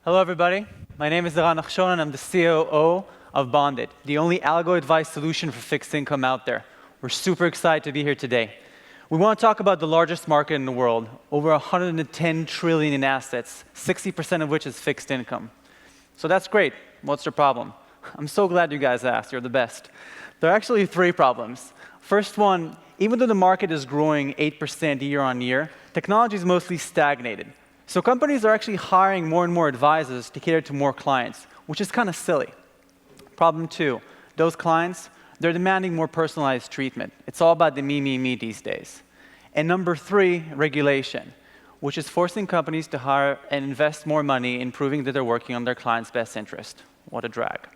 Hello, everybody. My name is Eran Nachshon, and I'm the COO of BondIT, the only algo advice solution for fixed income out there. We're super excited to be here today. We want to talk about the largest market in the world, over 110 trillion in assets, 60% of which is fixed income. So that's great. What's the problem? I'm so glad you guys asked. You're the best. There are actually three problems. First one, even though the market is growing 8% year on year, technology is mostly stagnated. So companies are actually hiring more and more advisors to cater to more clients, which is kind of silly. Problem two, those clients, they're demanding more personalized treatment. It's all about the me these days. And number three, regulation, which is forcing companies to hire and invest more money in proving that they're working on their clients' best interest. What a drag.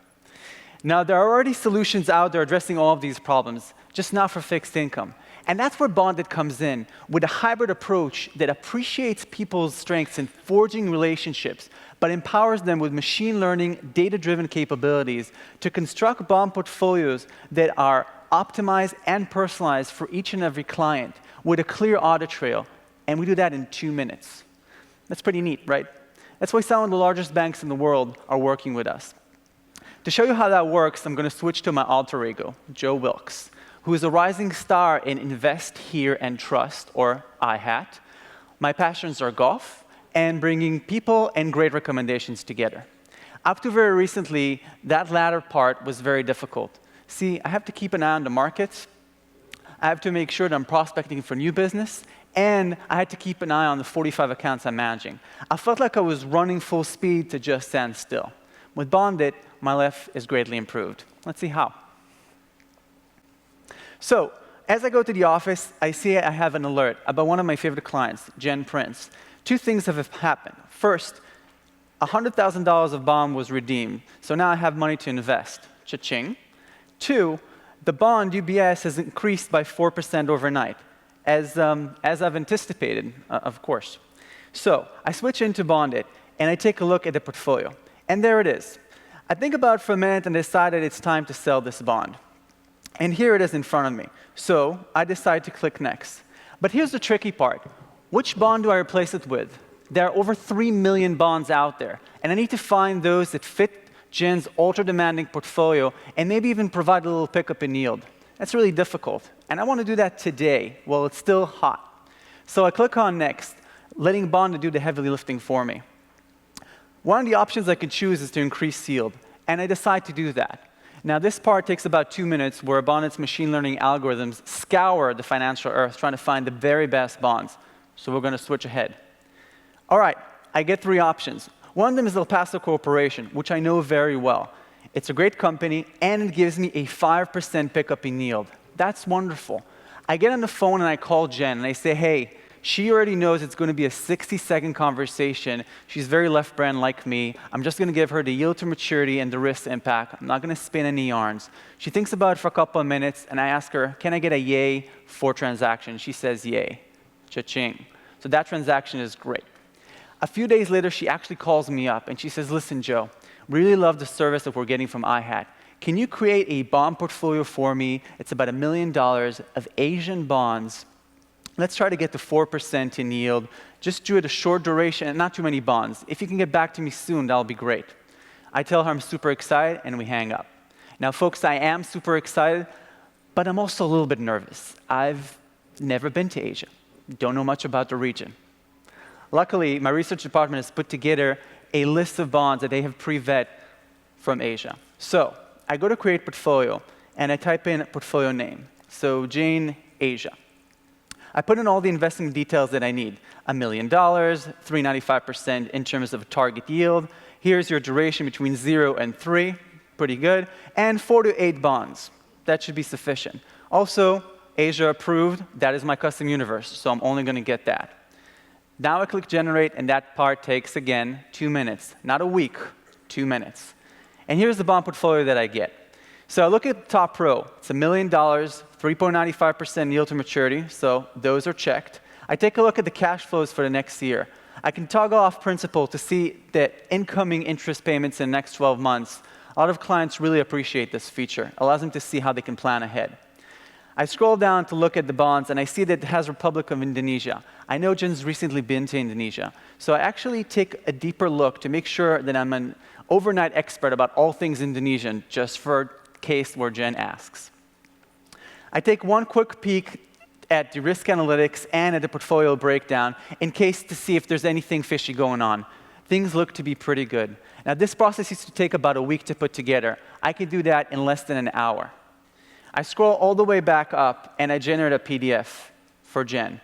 Now, there are already solutions out there addressing all of these problems, just not for fixed income. And that's where BondIT comes in, with a hybrid approach that appreciates people's strengths in forging relationships, but empowers them with machine learning, data-driven capabilities to construct bond portfolios that are optimized and personalized for each and every client with a clear audit trail. And we do that in 2 minutes. That's pretty neat, right? That's why some of the largest banks in the world are working with us. To show you how that works, I'm going to switch to my alter ego, Joe Wilkes, who is a rising star in Invest, Hear, and Trust, or IHAT. My passions are golf and bringing people and great recommendations together. Up to very recently, that latter part was very difficult. See, I have to keep an eye on the markets. I have to make sure that I'm prospecting for new business, and I had to keep an eye on the 45 accounts I'm managing. I felt like I was running full speed to just stand still. With BondIT, my life is greatly improved. Let's see how. So, as I go to the office, I see I have an alert about one of my favorite clients, Jen Prince. Two things have happened. First, $100,000 of bond was redeemed, so now I have money to invest. Cha-ching. Two, the bond, UBS, has increased by 4% overnight, as I've anticipated, of course. So, I switch into BondIT, and I take a look at the portfolio. And there it is. I think about it for a minute and decided it's time to sell this bond. And here it is in front of me. So I decide to click Next. But here's the tricky part. Which bond do I replace it with? There are over 3 million bonds out there, and I need to find those that fit Jen's ultra-demanding portfolio and maybe even provide a little pickup in yield. That's really difficult, and I want to do that today while it's still hot. So I click on Next, letting BondIT do the heavy lifting for me. One of the options I can choose is to increase yield, and I decide to do that. Now, this part takes about 2 minutes, where BondIT's machine learning algorithms scour the financial earth trying to find the very best bonds. So we're going to switch ahead. All right, I get 3 options. One of them is El Paso Corporation, which I know very well. It's a great company, and it gives me a 5% pickup in yield. That's wonderful. I get on the phone and I call Jen, and I say, hey, she already knows it's going to be a 60-second conversation. She's very left brain like me. I'm just going to give her the yield to maturity and the risk impact. I'm not going to spin any yarns. She thinks about it for a couple of minutes, and I ask her, can I get a yay for transaction? She says yay. Cha-ching. So that transaction is great. A few days later, she actually calls me up, and she says, listen, Joe, really love the service that we're getting from IHAT. Can you create a bond portfolio for me? It's about $1 million of Asian bonds. Let's try to get to 4% in yield. Just do it a short duration and not too many bonds. If you can get back to me soon, that'll be great. I tell her I'm super excited, and we hang up. Now, folks, I am super excited, but I'm also a little bit nervous. I've never been to Asia. Don't know much about the region. Luckily, my research department has put together a list of bonds that they have pre-vet from Asia. So I go to create portfolio, and I type in portfolio name. So Jane, Asia. I put in all the investing details that I need. $1 million, 3.95% in terms of target yield. Here's your duration between 0 and 3, pretty good. And 4 to 8 bonds. That should be sufficient. Also, Asia approved. That is my custom universe, so I'm only going to get that. Now I click generate, and that part takes, again, 2 minutes. Not a week, 2 minutes. And here's the bond portfolio that I get. So I look at the top row. It's $1 million, 3.95% yield to maturity, so those are checked. I take a look at the cash flows for the next year. I can toggle off principal to see the incoming interest payments in the next 12 months. A lot of clients really appreciate this feature. It allows them to see how they can plan ahead. I scroll down to look at the bonds, and I see that it has Republic of Indonesia. I know Jen's recently been to Indonesia. So I actually take a deeper look to make sure that I'm an overnight expert about all things Indonesian, just for a case where Jen asks. I take one quick peek at the risk analytics and at the portfolio breakdown in case to see if there's anything fishy going on. Things look to be pretty good. Now, this process used to take about a week to put together. I can do that in less than an hour. I scroll all the way back up, and I generate a PDF for Jen,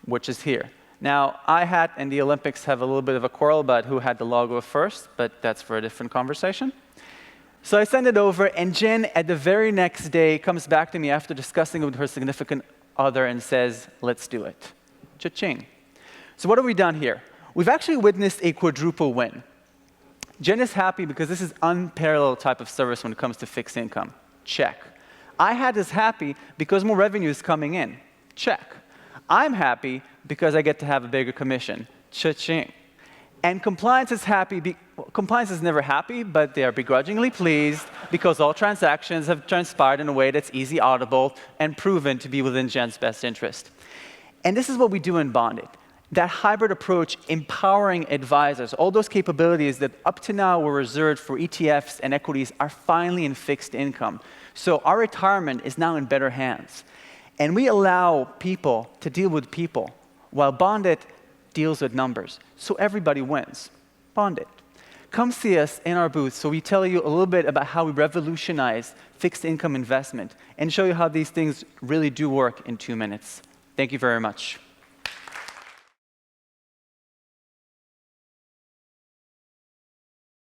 which is here. Now, IHAT and the Olympics have a little bit of a quarrel about who had the logo first, but that's for a different conversation. So I send it over, and Jen, at the very next day, comes back to me after discussing it with her significant other and says, let's do it. Cha-ching. So what have we done here? We've actually witnessed a quadruple win. Jen is happy because this is unparalleled type of service when it comes to fixed income. Check. IHAT is happy because more revenue is coming in. Check. I'm happy because I get to have a bigger commission. Cha-ching. And compliance is happy. Compliance is never happy, but they are begrudgingly pleased because all transactions have transpired in a way that's easy, audible, and proven to be within Jen's best interest. And this is what we do in BondIT. That hybrid approach, empowering advisors, all those capabilities that up to now were reserved for ETFs and equities are finally in fixed income. So our retirement is now in better hands. And we allow people to deal with people, while BondIT deals with numbers. So everybody wins. BondIT. Come see us in our booth so we tell you a little bit about how we revolutionize fixed income investment and show you how these things really do work in 2 minutes. Thank you very much.